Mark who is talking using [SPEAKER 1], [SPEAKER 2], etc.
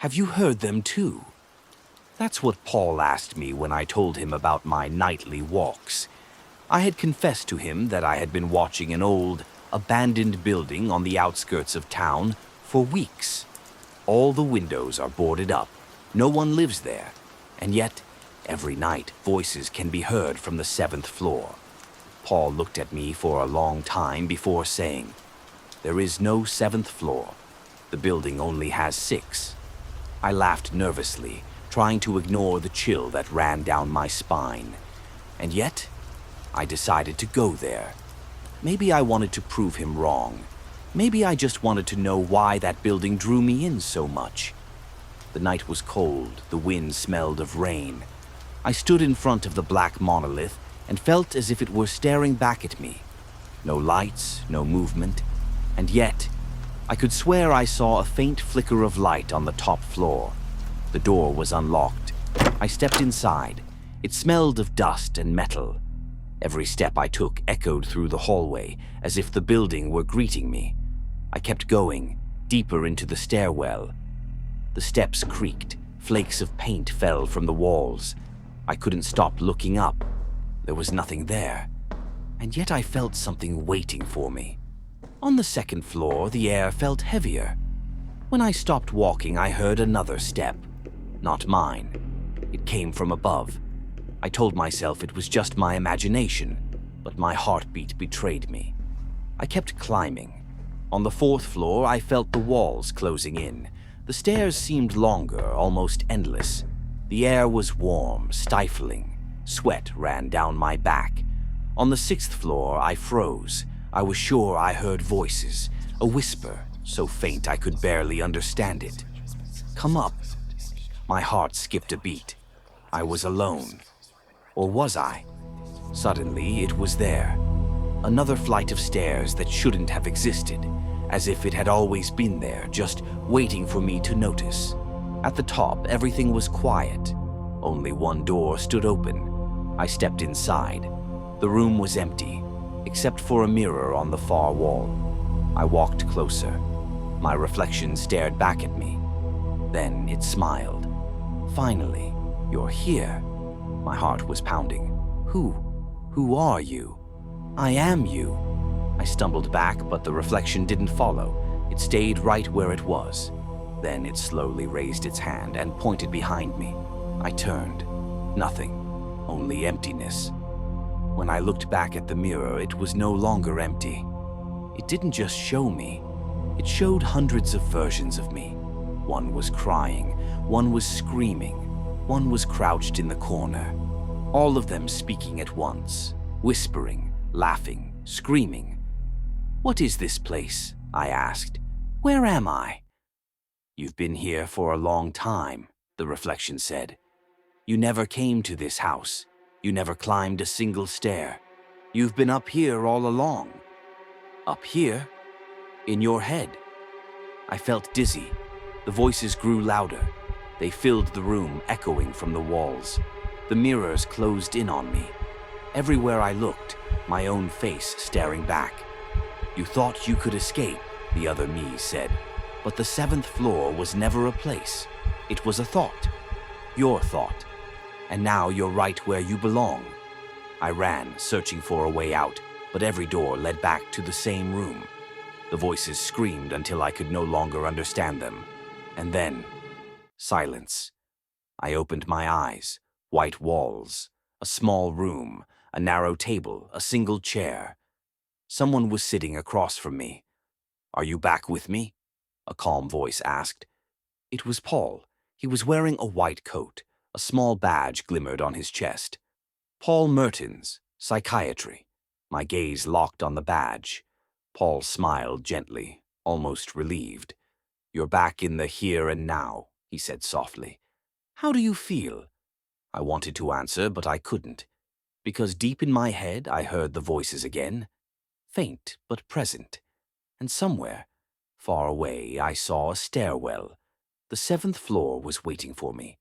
[SPEAKER 1] Have you heard them too? That's what Paul asked me when I told him about my nightly walks. I had confessed to him that I had been watching an old, abandoned building on the outskirts of town for weeks. All the windows are boarded up. No one lives there. And yet, every night, voices can be heard from the 7th floor. Paul looked at me for a long time before saying, "There is no 7th floor. The building only has 6. I laughed nervously, trying to ignore the chill that ran down my spine. And yet, I decided to go there. Maybe I wanted to prove him wrong. Maybe I just wanted to know why that building drew me in so much. The night was cold, the wind smelled of rain. I stood in front of the black monolith and felt as if it were staring back at me. No lights, no movement, and yet, I could swear I saw a faint flicker of light on the top floor. The door was unlocked. I stepped inside. It smelled of dust and metal. Every step I took echoed through the hallway, as if the building were greeting me. I kept going, deeper into the stairwell. The steps creaked. Flakes of paint fell from the walls. I couldn't stop looking up. There was nothing there. And yet I felt something waiting for me. On the 2nd floor, the air felt heavier. When I stopped walking, I heard another step. Not mine. It came from above. I told myself it was just my imagination, but my heartbeat betrayed me. I kept climbing. On the 4th floor, I felt the walls closing in. The stairs seemed longer, almost endless. The air was warm, stifling. Sweat ran down my back. On the 6th floor, I froze. I was sure I heard voices, a whisper, so faint I could barely understand it. "Come up." My heart skipped a beat. I was alone. Or was I? Suddenly, it was there. Another flight of stairs that shouldn't have existed, as if it had always been there, just waiting for me to notice. At the top, everything was quiet. Only one door stood open. I stepped inside. The room was empty, except for a mirror on the far wall. I walked closer. My reflection stared back at me. Then it smiled. "Finally, you're here." My heart was pounding. Who are you?" "I am you." I stumbled back, but the reflection didn't follow. It stayed right where it was. Then it slowly raised its hand and pointed behind me. I turned. Nothing. Only emptiness. When I looked back at the mirror, it was no longer empty. It didn't just show me. It showed hundreds of versions of me. One was crying. One was screaming. One was crouched in the corner. All of them speaking at once, whispering, laughing, screaming. "What is this place?" I asked. "Where am I?" "You've been here for a long time," the reflection said. "You never came to this house. You never climbed a single stair. You've been up here all along." "Up here? In your head?" I felt dizzy. The voices grew louder. They filled the room, echoing from the walls. The mirrors closed in on me. Everywhere I looked, my own face staring back. "You thought you could escape," the other me said. "But the 7th floor was never a place. It was a thought. Your thought. And now you're right where you belong." I ran, searching for a way out, but every door led back to the same room. The voices screamed until I could no longer understand them. And then, silence. I opened my eyes. White walls, a small room, a narrow table, a single chair. Someone was sitting across from me. "Are you back with me?" a calm voice asked. It was Paul. He was wearing a white coat. A small badge glimmered on his chest. "Paul Mertens, Psychiatry." My gaze locked on the badge. Paul smiled gently, almost relieved. "You're back in the here and now," he said softly. "How do you feel?" I wanted to answer, but I couldn't, because deep in my head I heard the voices again, faint but present, and somewhere, far away, I saw a stairwell. The 7th floor was waiting for me.